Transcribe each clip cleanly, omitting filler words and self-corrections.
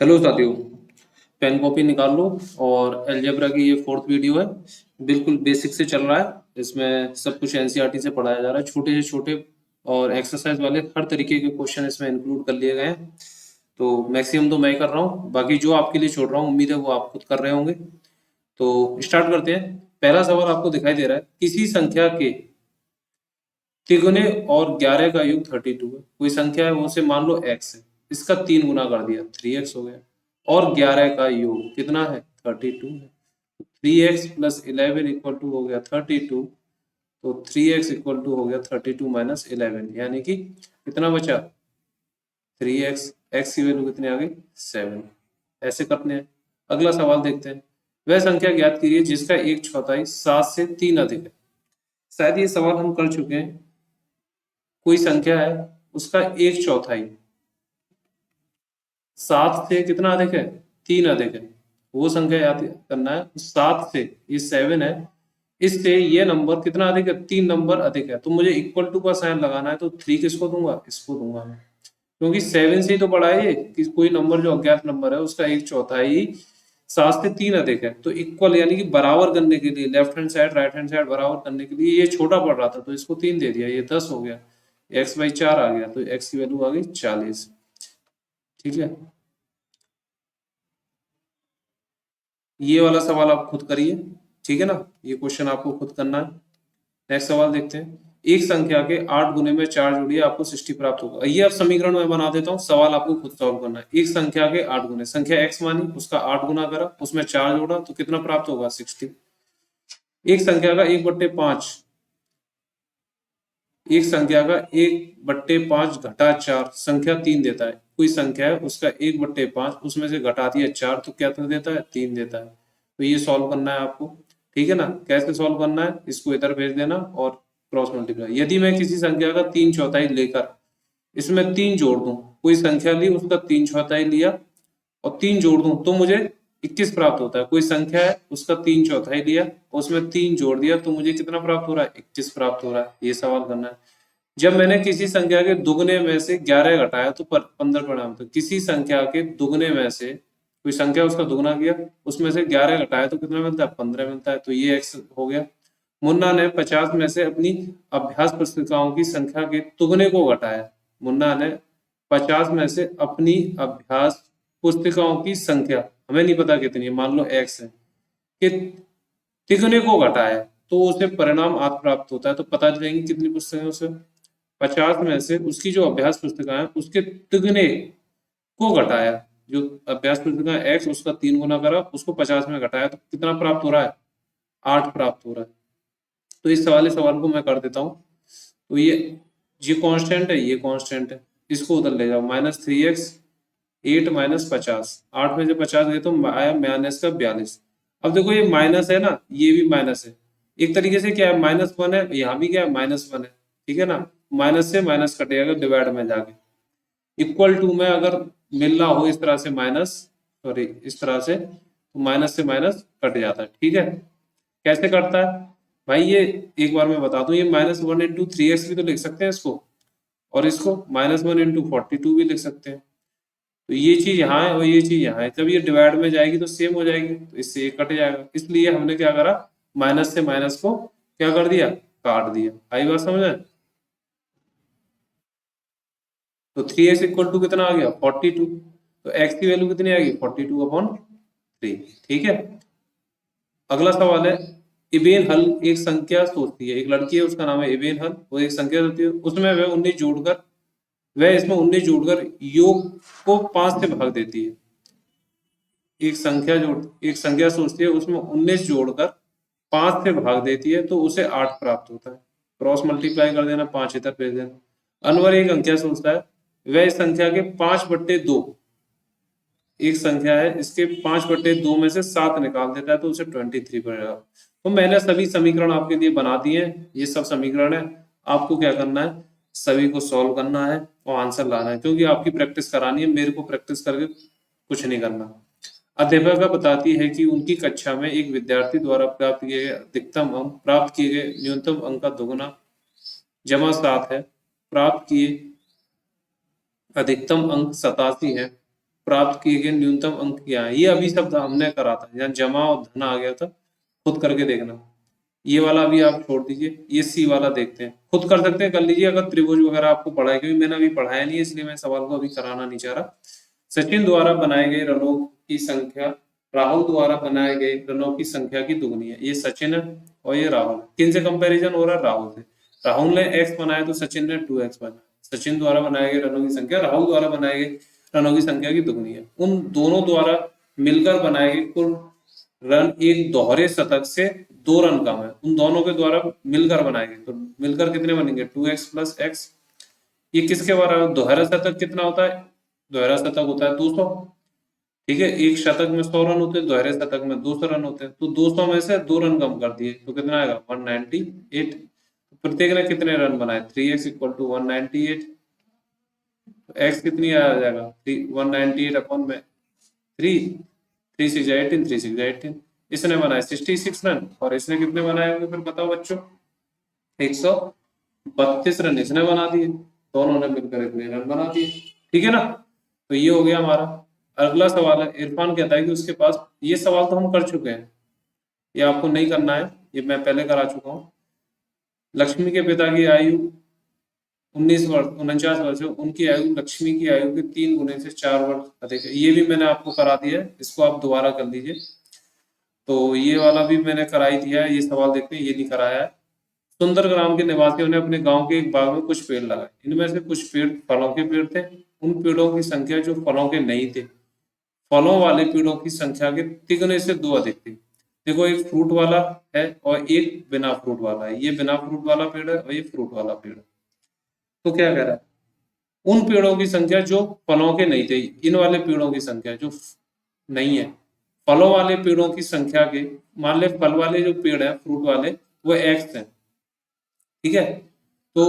Hello साथियों, pen copy निकाल लो और अलजेब्रा की ये फोर्थ वीडियो है। बिल्कुल बेसिक से चल रहा है। इसमें सब कुछ एनसीईआरटी से पढ़ाया जा रहा है। छोटे से छोटे और एक्सरसाइज वाले हर तरीके के क्वेश्चन इसमें इंक्लूड कर लिए गए हैं। तो मैक्सिमम तो मैं ही कर रहा हूँ, बाकी जो आपके लिए छोड़ रहा हूँ उम्मीद है वो आप खुद कर रहे होंगे। तो स्टार्ट करते हैं। पहला सवाल आपको दिखाई दे रहा है, किसी संख्या के तिगुने और 11 का योग 32 है। कोई संख्या है, वो से मान लो x है, इसका 3 गुना कर दिया 3x हो गया। और 11 का योग कितना है, 32 है। 3x प्लस 11 इक्वल टू हो गया 32। तो 3x इक्वल टू हो गया 32 माइनस 11, यानी कि कितना बचा, 3x। x की वैल्यू कितनी आ गई, 7। ऐसे करते हैं। अगला सवाल देखते हैं। वह संख्या ज्ञात कीजिए जिसका 1/4 7 से 3 अधिक है। शायद ये सवाल हम कर चुके हैं। कोई संख्या है, उसका 1/4 7 से कितना अधिक है, 3 अधिक है। वो संख्या याद करना है। 7 से, ये 7 है, इससे ये नंबर कितना अधिक है, 3 नंबर अधिक है। तो मुझे इक्वल टू का साइन लगाना है। तो 3 किसको दूंगा, इसको दूंगा मैं, क्योंकि 7 से ही तो पढ़ा है ये कि कोई नंबर जो अज्ञात नंबर है उसका 1/4 7 से 3 अधिक है। तो इक्वल यानी कि बराबर करने के लिए, left hand side right hand side बराबर करने के लिए, ये छोटा पड़ रहा था तो इसको 3 दे दिया, ये 10 हो गया। x/4 आ गया, तो x की वैल्यू आ गई 40। ठीक है, ये वाला सवाल आप खुद करिए। ठीक है ना, ये क्वेश्चन आपको खुद करना है। नेक्स्ट सवाल देखते हैं। एक संख्या के 8 गुने में 4 जोड़िए, आपको 60 प्राप्त होगा। ये अब समीकरण में बना देता हूँ, सवाल आपको खुद सॉल्व करना है। एक संख्या के 8 गुने, संख्या x मानी, उसका 8 गुना करा, उसमें 4 जोड़ा, तो कितना प्राप्त होगा, 60। एक संख्या का 1/5, एक संख्या का 1/5 घटा 4 संख्या 3 देता है। कोई संख्या है, उसका 1/5 उसमें से घटा दिया 4, तो क्या देता है, 3 देता है। तो ये सॉल्व करना है आपको। ठीक है ना, कैसे सॉल्व करना है, इसको इधर भेज देना और क्रॉस मल्टीप्लाई। यदि मैं किसी संख्या का 3/4 लेकर इसमें 3 जोड़ दूं, कोई संख्या ली, उसका 3/4 लिया और 3 जोड़ दूं, तो मुझे 21 प्राप्त होता है। कोई संख्या है, उसका 3/4 लिया, उसमें 3 जोड़ दिया, तो मुझे कितना प्राप्त हो रहा है, 21 प्राप्त हो रहा है। ये सवाल करना है। जब मैंने किसी संख्या के दुगने में से 11 घटाया तो 15 परिणाम। तो किसी संख्या के दुगने में से कोई संख्या उसका दुगना किया, उसमें से 11 घटाया तो कितना मिलता है, 15 मिलता है। तो ये x हो गया। मुन्ना ने 50 में से अपनी अभ्यास पुस्तिकाओं की संख्या के दुगने को घटाया। मुन्ना ने 50 में से अपनी अभ्यास पुस्तिकाओं की संख्या, हमें नहीं पता कितनी है, मान लो x है, कि तिगुने को घटाया, तो उसे परिणाम 8 प्राप्त होता है। तो पता चलेंगी कितनी पुस्तकें उसे, 50 में से उसकी जो अभ्यास पुस्तिका है उसके तिगुने को घटाया। जो अभ्यास पुस्तिका x, उसका 3 गुना करा, उसको 50 में घटाया, तो कितना प्राप्त हो रहा है, 8 प्राप्त हो रहा है। तो इस सवाल को मैं कर देता हूँ। तो ये कांस्टेंट है, ये कांस्टेंट है, इसको उधर ले जाओ, -3x 8 माइनस 50, 8 में से 50 गए तो आया माइनस का 42। अब देखो ये माइनस है ना, ये भी माइनस है। एक तरीके से क्या है, -1 है, यहाँ भी क्या है, -1 है। ठीक है ना, माइनस से माइनस कटेगा डिवाइड में जाके। इक्वल टू में अगर मिल रहा हो इस तरह से माइनस, सॉरी इस तरह से, तो माइनस से माइनस कट जाता है। ठीक है, कैसे कटता है भाई, ये एक बार मैं बता दूं, ये -1 इंटू 3x भी तो लिख सकते हैं इसको, और इसको -1 इंटू 42 भी लिख सकते हैं। तो ये चीज यहाँ है और ये चीज यहाँ है, जब ये डिवाइड में जाएगी तो सेम हो जाएगी, तो इससे ये कट जाएगा। इसलिए हमने क्या करा, माइनस से माइनस को क्या कर दिया, काट दिया। आई बात समझ में। तो 3x इक्वल टू कितना आ गया, 42। तो x की वैल्यू कितनी आ गई, 42/3। ठीक है, अगला सवाल है। इबेन हल एक संख्या सोचती है, एक लड़की है उसका नाम है इबेन हल, वो एक संख्या सोचती है, उसमें वह 19 जोड़कर, वह इसमें 19 जोड़कर योग को 5 से भाग देती है। एक संख्या सोचती है, उसमें 19 जोड़कर 5 से भाग देती है, तो उसे 8 प्राप्त होता है। क्रॉस मल्टीप्लाई कर देना, 5 इधर भेज देना। अनवर एक अंक सोचता है, वह इस संख्या के 5/2, एक संख्या है, इसके 5/2 में से 7 निकाल देता है, तो उसे 23 पड़ेगा। तो मैंने सभी समीकरण आपके लिए बना दिए हैं, ये सब समीकरण है। आपको क्या करना है, सभी को सॉल्व करना है और आंसर लाना है, क्योंकि आपकी प्रैक्टिस करानी है, मेरे को प्रैक्टिस करके कुछ नहीं करना। अध्यापिका बताती है कि उनकी कक्षा में एक विद्यार्थी द्वारा प्राप्त किए गए अधिकतम अंक प्राप्त किए गए न्यूनतम अंक का दोगुना जमा 7 है। प्राप्त किए अधिकतम अंक 87 है। प्राप्त किए गए न्यूनतम अंक क्या है। ये अभी शब्द हमने करा था, यहाँ जमा और धन आ गया था, खुद करके देखना। ये वाला भी आप छोड़ दीजिए, ये सी वाला देखते हैं, खुद कर सकते हैं, कर लीजिए अगर त्रिभुज वगैरह आपको पढ़ा है, क्योंकि मैंने अभी पढ़ाया नहीं है इसलिए मैं सवाल को अभी कराना नहीं चाह रहा। सचिन द्वारा बनाए गए रनों की संख्या राहुल द्वारा बनाए गए रनों की संख्या की दुगनी है। ये सचिन है और ये राहुल। किन से कंपैरिजन हो रहा है? राहुल से। राहुल ने x बनाया तो सचिन ने 2x बनाया। सचिन द्वारा बनाए गए रनों की संख्या राहुल द्वारा बनाए गए रनों की संख्या की दुगनी है। उन दोनों द्वारा मिलकर बनाए गए कुल रन एक दोहरे शतक से 2 रन कम है। उन दोनों के द्वारा मिलकर बनाए गए, तो मिलकर कितने बनेंगे? 2x + x। ये किसके बराबर? दोहरा शतक कितना होता है? दोहरा शतक होता है 200। ठीक है, एक शतक में 100 रन होते हैं, दोहरे शतक में 200 रन होते हैं, तो 200 में से 2 रन कम कर दिए तो कितना आएगा? 198। प्रत्येक ने कितने रन बनाए? 3x = 198। x कितनी आ जाएगा? 198 अपॉन में 3, 3 6 18, 3 6 18। इसने बनाए 66 रन और इसने कितने बनाए होंगे फिर बताओ बच्चों? 132 रन इसने बना दिए, दोनों ने मिलकर इतने रन बना दिए। ठीक है ना, तो ये हो गया हमारा। अगला सवाल है, इरफान कहता है कि उसके पास, ये सवाल तो हम कर चुके हैं, ये आपको नहीं करना है, ये मैं पहले करा चुका हूँ। लक्ष्मी के पिता की आयु 49 वर्ष है, उनकी आयु लक्ष्मी की आयु के 3 गुने से 4 वर्ष अधिक है। ये भी मैंने आपको करा दिया है, इसको आप दोबारा कर लीजिए। तो ये वाला भी मैंने करा ही दिया है, ये सवाल देखते हैं, ये नहीं कराया है। सुंदर ग्राम के निवासियों ने अपने गांव के एक बाग में कुछ पेड़ लगाए, इनमें से कुछ पेड़ फलों के पेड़ थे। उन पेड़ों की संख्या जो फलों के नहीं थे, फलों वाले पेड़ों की संख्या के तिगुने से 2 अधिक थी। देखो, एक फ्रूट वाला है और एक बिना फ्रूट वाला है। ये बिना फ्रूट वाला पेड़ है और ये फ्रूट वाला पेड़ है। तो क्या कह रहा है? उन पेड़ों की संख्या जो फलों के नहीं थे, इन वाले पेड़ों की संख्या जो नहीं है, फलों वाले पेड़ों की संख्या के, मान ले फल वाले जो पेड़ है फ्रूट वाले वो x है। ठीक है, तो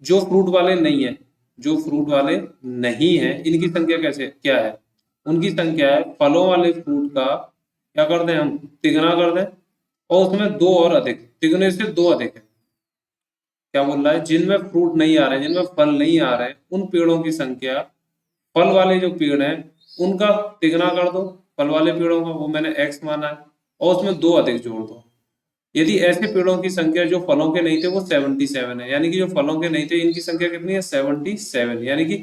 जो फ्रूट वाले नहीं है, जो फ्रूट वाले नहीं है, इनकी संख्या कैसे क्या है? उनकी संख्या है फलों वाले फ्रूट का क्या कर दें हम? तिगुना कर दें, और उसमें 2 और अधिक, तिगुने से 2 अधिक है। क्या बोल रहा है? जिनमें फ्रूट नहीं आ रहे हैं, जिनमें फल नहीं आ रहे हैं, उन पेड़ों की संख्या, फल वाले जो पेड़ हैं उनका तिगुना कर दो, फल वाले पेड़ों का, वो मैंने x माना है, और उसमें 2 अधिक जोड़ दो। यदि ऐसे पेड़ों की संख्या जो फलों के नहीं थे वो 77 है, यानी कि जो फलों के नहीं थे इनकी संख्या कितनी है? 77, यानी कि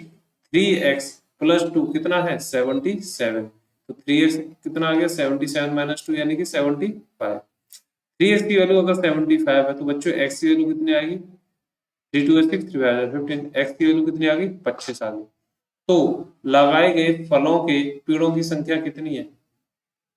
3x + 2 कितना है? 77। तो 3x कितना आ गया? 77 - 2 यानी कि 75। 3x की वैल्यू अगर 75 है तो बच्चों x की वैल्यू कितनी आएगी? 3 2 6 3 15, x की वैल्यू कितनी आ गई? 25 आ गई। तो लगाए गए फलों के पेड़ों की संख्या कितनी है?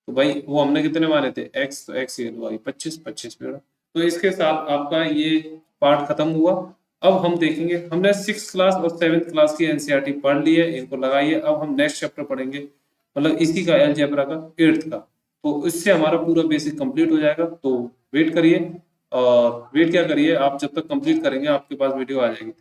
तो भाई वो हमने कितने माने थे? x, तो x की वैल्यू आ गई 25 पेड़। तो इसके साथ आपका ये पार्ट खत्म हुआ। अब हम देखेंगे, हमने 6th क्लास और 7th क्लास की एनसीईआरटी पढ़ ली है, इनको लगाइए। अब हम नेक्स्ट चैप्टर पढ़ेंगे, मतलब इसी का अलजेब्रा का 8th का, तो इससे हमारा पूरा बेसिक कंप्लीट हो जाएगा। तो वेट करिए, और वेट क्या करिए, आप जब तक कंप्लीट करेंगे आपके पास वीडियो आ जाएगी।